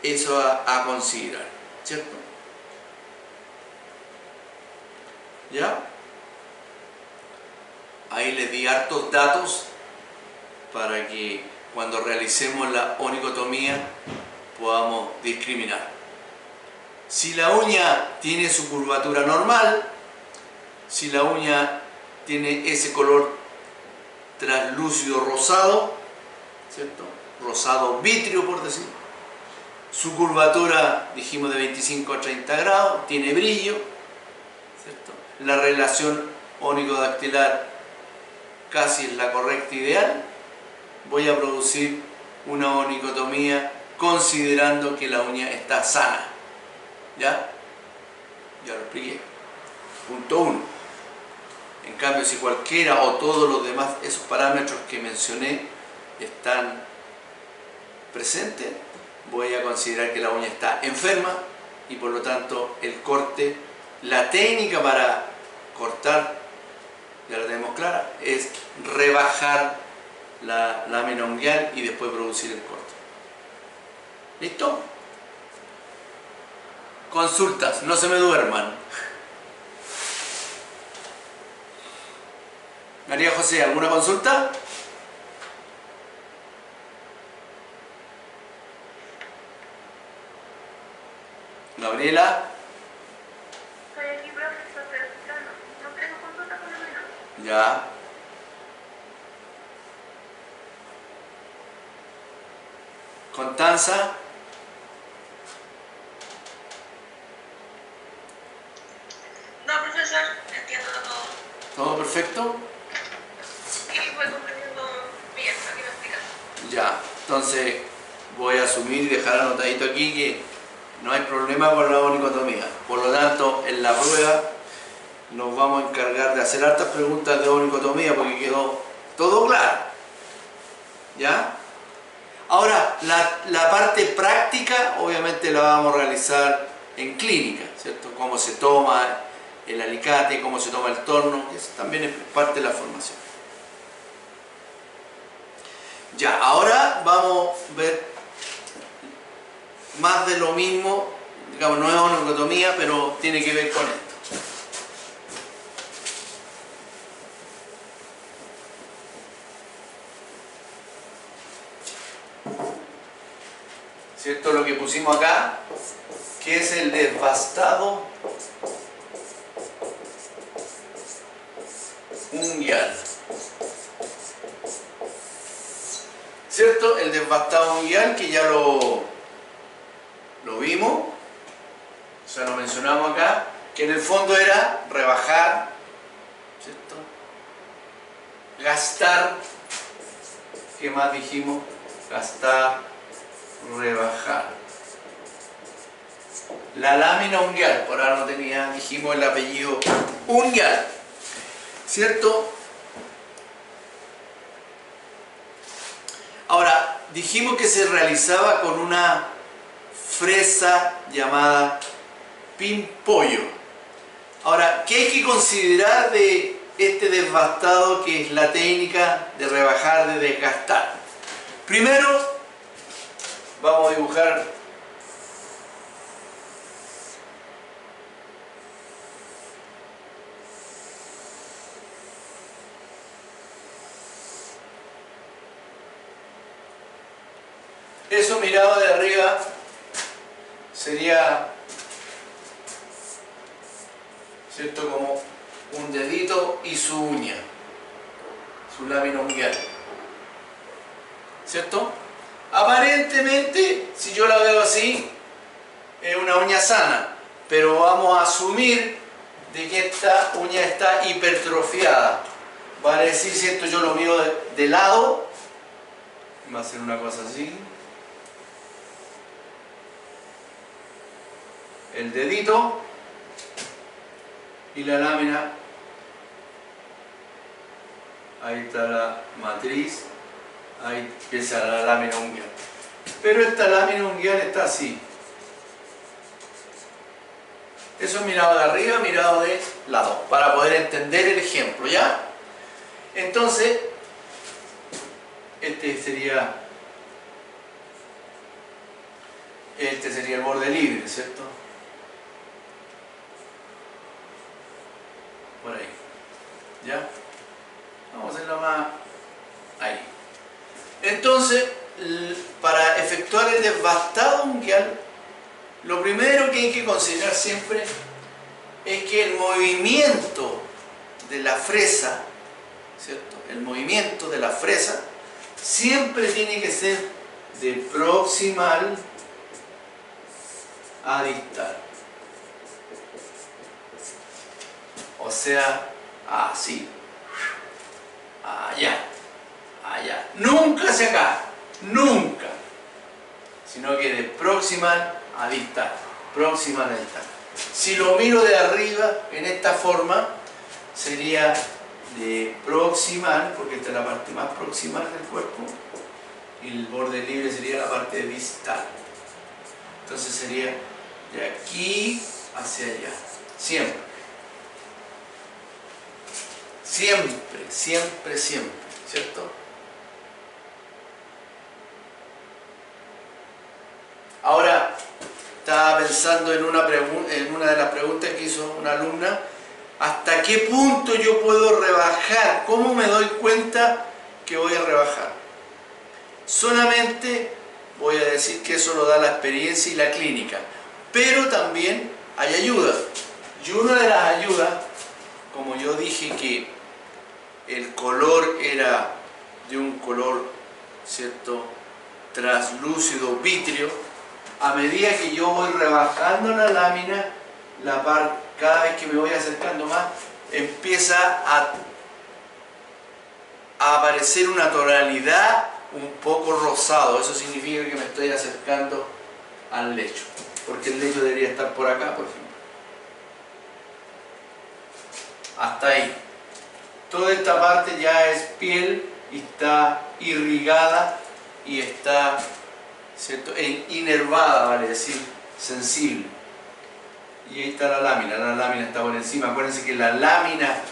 Eso a considerar, ¿cierto? ¿Ya? Ahí les di hartos datos para que cuando realicemos la onicotomía podamos discriminar. Si la uña tiene su curvatura normal, si la uña tiene ese color translúcido rosado, ¿cierto? Rosado vítreo, por decir. Su curvatura, dijimos, de 25 a 30 grados, tiene brillo, ¿cierto? La relación ónico-dactilar casi es la correcta ideal. Voy a producir una onicotomía considerando que la uña está sana. ¿Ya? Ya lo expliqué. Punto 1. En cambio, si cualquiera o todos los demás, esos parámetros que mencioné, están presentes, voy a considerar que la uña está enferma y por lo tanto el corte, la técnica para cortar, ya la tenemos clara, es rebajar la lámina unguial y después producir el corte. ¿Listo? Consultas, no se me duerman. María José, ¿alguna consulta? Gabriela. Estoy aquí, profesor, pero escuchando. No tengo consulta por lo menos. Ya. Constanza. No, profesor, entiendo todo. ¿Todo perfecto? Sí, voy comprendiendo bien lo que me explica. Ya. Entonces voy a asumir y dejar anotadito aquí que no hay problema con la onicotomía. Por lo tanto, en la prueba nos vamos a encargar de hacer hartas preguntas de onicotomía porque quedó todo claro. ¿Ya? Ahora, la parte práctica obviamente la vamos a realizar en clínica, ¿cierto? Cómo se toma el alicate, cómo se toma el torno, eso también es parte de la formación. Ya, ahora vamos a ver más de lo mismo, digamos, no es onicotomía, pero tiene que ver con esto. ¿Cierto? Lo que pusimos acá, que es el desbastado unguial. ¿Cierto? El desbastado unguial que ya lo vimos, o sea, lo mencionamos acá, que en el fondo era rebajar, ¿cierto? Gastar, ¿qué más dijimos? Gastar, rebajar. La lámina unguial, por ahora no tenía, dijimos el apellido unguial, ¿cierto? Ahora, dijimos que se realizaba con una fresa llamada pimpollo. Ahora, ¿qué hay que considerar de este desbastado que es la técnica de rebajar, de desgastar? Primero, vamos a dibujar eso mirado de arriba sería, ¿cierto? Como un dedito y su uña, su lámina unguial, ¿cierto? Aparentemente, si yo la veo así, es una uña sana, pero vamos a asumir de que esta uña está hipertrofiada. Vale decir, ¿cierto? Yo lo miro de lado, va a ser una cosa así. El dedito y la lámina, ahí está la matriz, ahí empieza la lámina unguial. Pero esta lámina unguial está así. Eso es mirado de arriba, mirado de lado, para poder entender el ejemplo, ¿ya? Entonces, este sería el borde libre, ¿cierto? por ahí. ¿Ya? Vamos a hacerlo más ahí. Entonces, para efectuar el desbastado unguial, lo primero que hay que considerar siempre es que el movimiento de la fresa, ¿cierto? El movimiento de la fresa siempre tiene que ser de proximal a distal. O sea, así, allá, allá. Nunca hacia acá, nunca. Sino que de proximal a distal, proximal a distal. Si lo miro de arriba, en esta forma, sería de proximal, porque esta es la parte más proximal del cuerpo, y el borde libre sería la parte distal. Entonces sería de aquí hacia allá, siempre. Siempre, siempre, siempre, ¿cierto? Ahora, estaba pensando en una de las preguntas que hizo una alumna, ¿hasta qué punto yo puedo rebajar? ¿Cómo me doy cuenta que voy a rebajar? Solamente voy a decir que eso lo da la experiencia y la clínica, pero también hay ayuda. Y una de las ayudas, como yo dije que el color era de un color, ¿cierto?, translúcido, vítreo, a medida que yo voy rebajando la lámina, cada vez que me voy acercando más, empieza a aparecer una tonalidad un poco rosado. Eso significa que me estoy acercando al lecho, porque el lecho debería estar por acá, por ejemplo. Hasta ahí. Toda esta parte ya es piel y está irrigada y está, ¿cierto?, inervada, vale decir, sensible. Y ahí está la lámina está por encima. Acuérdense que la lámina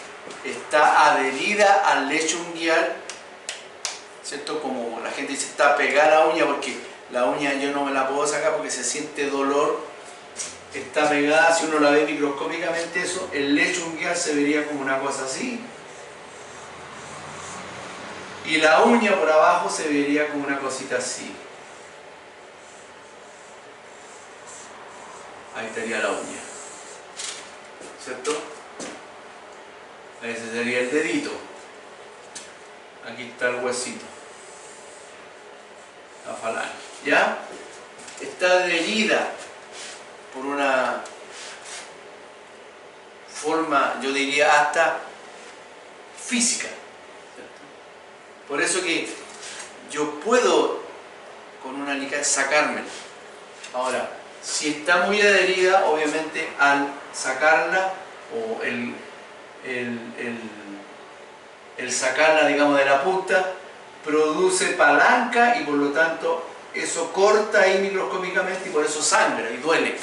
está adherida al lecho unguial, ¿cierto? Como la gente dice, está pegada a la uña, porque la uña yo no me la puedo sacar porque se siente dolor. Está pegada, si uno la ve microscópicamente eso, el lecho unguial se vería como una cosa así. Y la uña por abajo se vería como una cosita así. Ahí estaría la uña, ¿cierto? Ese sería el dedito. Aquí está el huesito, la falange, ¿ya? Está adherida por una forma, yo diría hasta física, ¿cierto? Por eso que yo puedo con una alicate sacármela. Ahora, si está muy adherida, obviamente al sacarla o el sacarla, digamos, de la punta, produce palanca y por lo tanto eso corta ahí microscópicamente y por eso sangra y duele.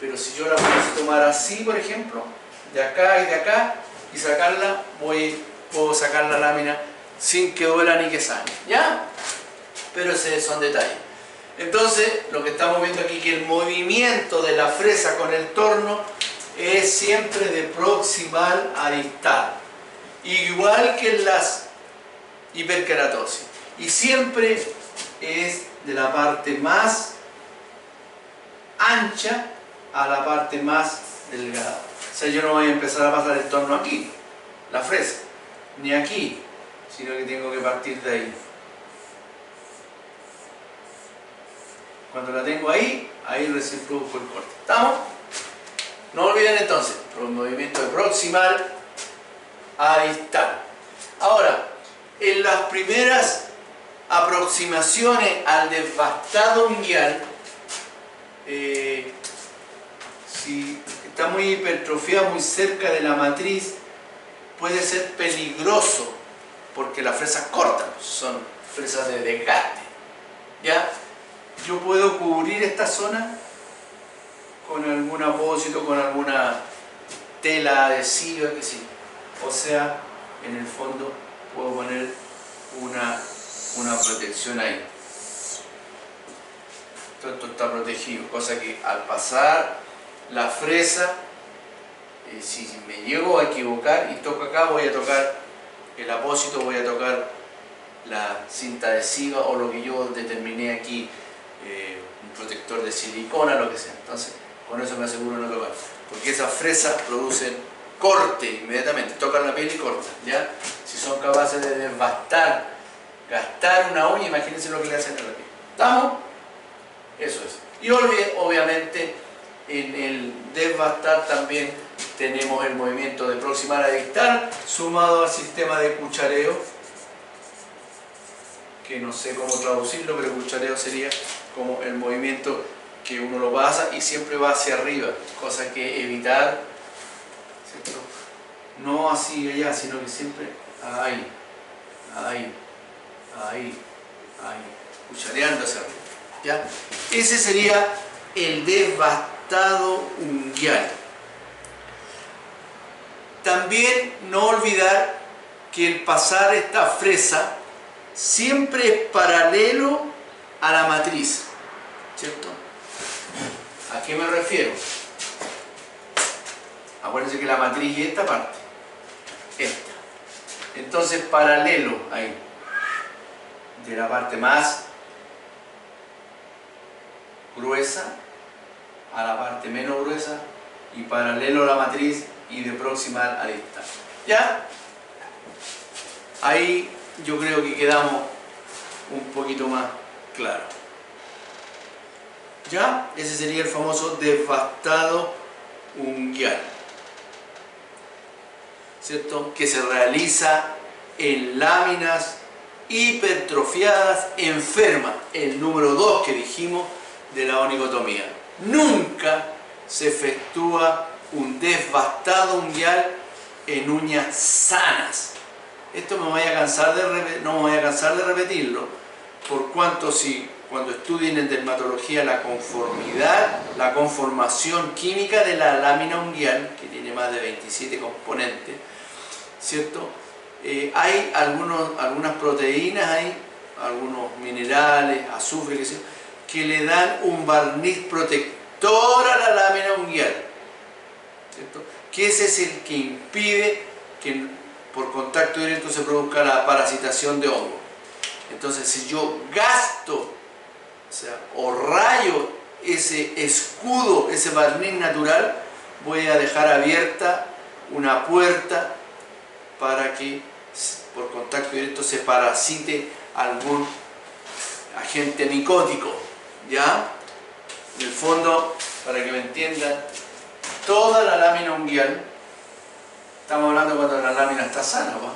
Pero si yo la puedo tomar así, por ejemplo, de acá y sacarla, puedo sacar la lámina sin que duela ni que sangre, ¿ya? Pero ese son detalles. Entonces, lo que estamos viendo aquí es que el movimiento de la fresa con el torno es siempre de proximal a distal, igual que en las hiperkeratosis, y siempre es de la parte más ancha a la parte más delgada. O sea, yo no voy a empezar a pasar el torno aquí, la fresa, ni aquí, sino que tengo que partir de ahí. Cuando la tengo ahí, recién produzco el corte. ¿Estamos? No olviden entonces, el movimiento de proximal a distal. Ahora, en las primeras aproximaciones al desbastado unguial, si está muy hipertrofiado, muy cerca de la matriz, puede ser peligroso porque las fresas cortan, son fresas de desgaste, ¿ya? Yo puedo cubrir esta zona con algún apósito, con alguna tela adhesiva, que sí. O sea, en el fondo puedo poner una protección ahí. Todo esto está protegido, cosa que al pasar la fresa si me llego a equivocar y toco acá, voy a tocar el apósito, voy a tocar la cinta adhesiva o lo que yo determiné aquí, un protector de silicona, lo que sea. Entonces, con eso me aseguro no tocar, porque esas fresas producen corte inmediatamente, tocan la piel y cortan, ¿ya? Si son capaces de devastar, gastar una uña, imagínense lo que le hacen a la piel. ¿Estamos? Eso es. Y obviamente en el devastar también tenemos el movimiento de proximar a distal sumado al sistema de cuchareo, que no sé cómo traducirlo, pero cuchareo sería como el movimiento que uno lo pasa y siempre va hacia arriba, cosa que evitar, ¿cierto? No así allá, sino que siempre ahí, ahí, ahí, ahí, cuchareando hacia arriba, ¿ya? Ese sería el devastado unguial. También no olvidar que el pasar esta fresa siempre es paralelo a la matriz, ¿cierto? ¿A qué me refiero? Acuérdense que la matriz es esta parte, esta. Entonces paralelo ahí, de la parte más gruesa a la parte menos gruesa y paralelo a la matriz y de proximal a distal. ¿Ya? Ahí yo creo que quedamos un poquito más claros. ¿Ya? Ese sería el famoso devastado unguial, ¿cierto? Que se realiza en láminas hipertrofiadas enfermas, el número 2 que dijimos de la onicotomía. Nunca se efectúa un devastado unguial en uñas sanas. Esto no me voy a cansar de repetirlo, por cuanto si cuando estudien en dermatología la conformidad, la conformación química de la lámina unguial, que tiene más de 27 componentes, ¿cierto? Hay algunas proteínas, hay algunos minerales, azufre, que le dan un barniz protector a la lámina unguial, ¿cierto? Que ese es el que impide que por contacto directo se produzca la parasitación de hongo. Entonces, si yo gasto, o rayo ese escudo, ese barniz natural, voy a dejar abierta una puerta para que por contacto directo se parasite algún agente micótico, ¿ya? En el fondo, para que me entiendan, toda la lámina unguial, estamos hablando cuando la lámina está sana, ¿va?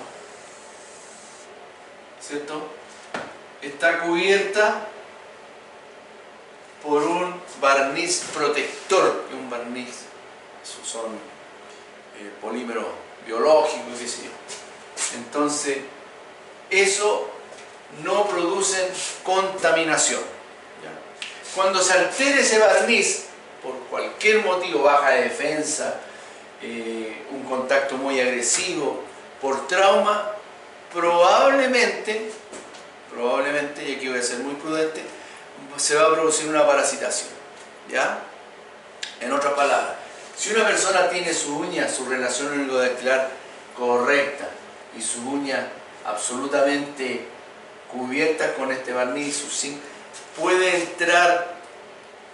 ¿Cierto? Está cubierta por un barniz protector, y un barniz, esos son polímeros biológicos, qué sé yo. Entonces, eso no produce contaminación, ¿ya? Cuando se altere ese barniz, por cualquier motivo, baja de defensa, un contacto muy agresivo, por trauma, probablemente, y aquí voy a ser muy prudente, se va a producir una parasitación, ¿ya? En otras palabras, si una persona tiene su uña, su relación oligodactilar correcta y su uña absolutamente cubierta con este barniz, su zinc, puede entrar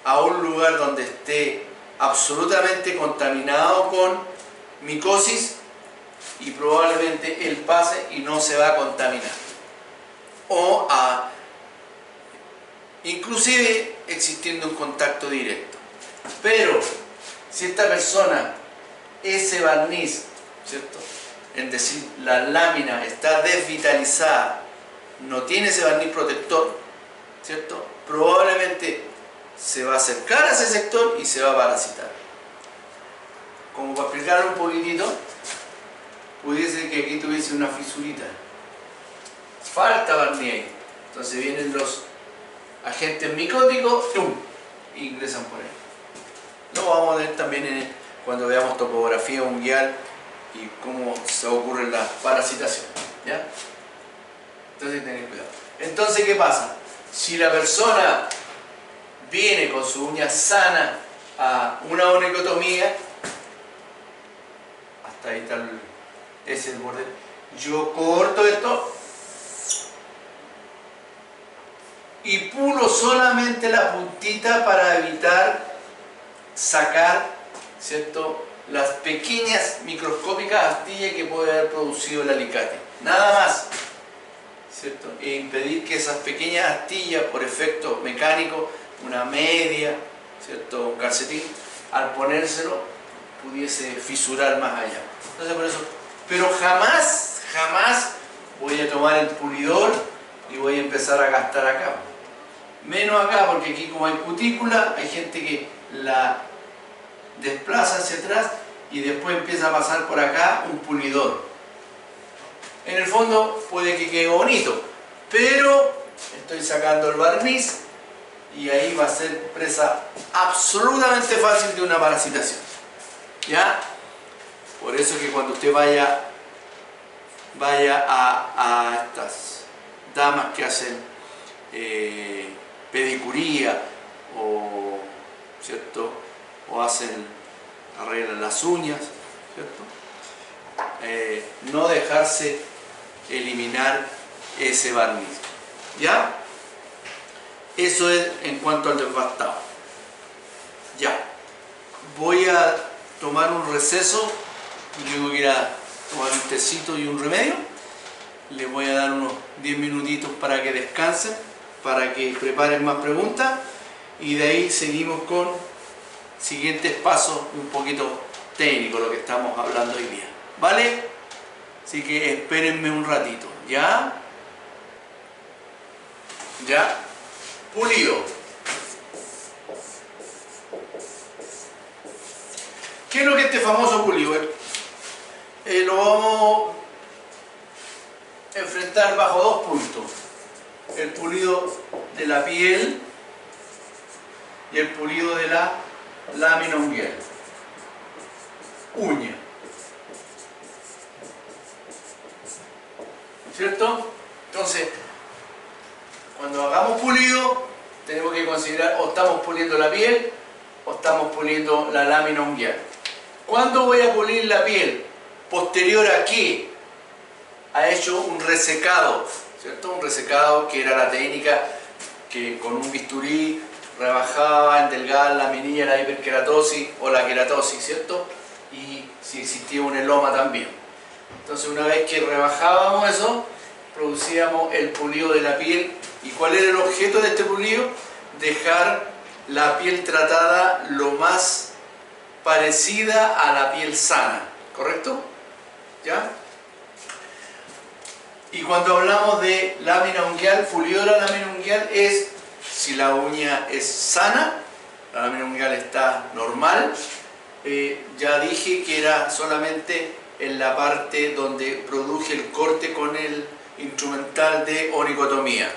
a un lugar donde esté absolutamente contaminado con micosis y probablemente él pase y no se va a contaminar. O inclusive existiendo un contacto directo. Pero si esta persona, ese barniz, ¿cierto? Es decir, la lámina está desvitalizada, no tiene ese barniz protector, ¿cierto? Probablemente se va a acercar a ese sector y se va a parasitar. Como para explicar un poquitito, pudiese que aquí tuviese una fisurita. Falta barniz ahí. Entonces vienen los agentes micóticos, ¡tum!, y ingresan por ahí. Lo vamos a ver también cuando veamos topografía unguial y cómo se ocurre la parasitación, ¿ya? Entonces tener cuidado. Entonces, ¿qué pasa? Si la persona viene con su uña sana a una onicotomía, hasta ahí está ese es el borde. Yo corto esto y pulo solamente la puntita para evitar sacar, ¿cierto?, las pequeñas microscópicas astillas que puede haber producido el alicate. Nada más, ¿cierto? E impedir que esas pequeñas astillas, por efecto mecánico, una media, ¿cierto?, un calcetín, al ponérselo pudiese fisurar más allá. Entonces por eso, pero jamás voy a tomar el pulidor y voy a empezar a gastar acá. Menos acá, porque aquí como hay cutícula, hay gente que la desplaza hacia atrás y después empieza a pasar por acá un pulidor. En el fondo puede que quede bonito, pero estoy sacando el barniz y ahí va a ser presa absolutamente fácil de una parasitación. ¿Ya? Por eso que cuando usted vaya a estas damas que hacen pedicuría o, ¿cierto?, o arreglan las uñas, ¿cierto?, no dejarse eliminar ese barniz. ¿Ya? Eso es en cuanto al desbastado. Ya. Voy a tomar un receso. Tengo que ir a tomar un tecito y un remedio. Les voy a dar unos 10 minutitos para que descansen, para que preparen más preguntas y de ahí seguimos con siguientes pasos un poquito técnicos, lo que estamos hablando hoy día. ¿Vale? Así que espérenme un ratito. ¿Ya? ¿Ya? Pulido. ¿Qué es lo que es este famoso pulido? Lo vamos a enfrentar bajo dos puntos. El pulido de la piel y el pulido de la lámina unguial. Uña. ¿Cierto? Entonces, cuando hagamos pulido, tenemos que considerar o estamos puliendo la piel o estamos puliendo la lámina unguial. ¿Cuándo voy a pulir la piel? Posterior a que ha hecho un resecado, ¿cierto? Un resecado que era la técnica que con un bisturí rebajaba, endelgaba la laminilla, la hiperkeratosis o la queratosis, ¿cierto? Y si existía un eloma también. Entonces una vez que rebajábamos eso, producíamos el pulido de la piel. ¿Y cuál era el objeto de este pulido? Dejar la piel tratada lo más parecida a la piel sana, ¿correcto? ¿Ya? Y cuando hablamos de lámina unguial, pulido de la lámina unguial es si la uña es sana, la lámina unguial está normal. Ya dije que era solamente en la parte donde produje el corte con el instrumental de onicotomía.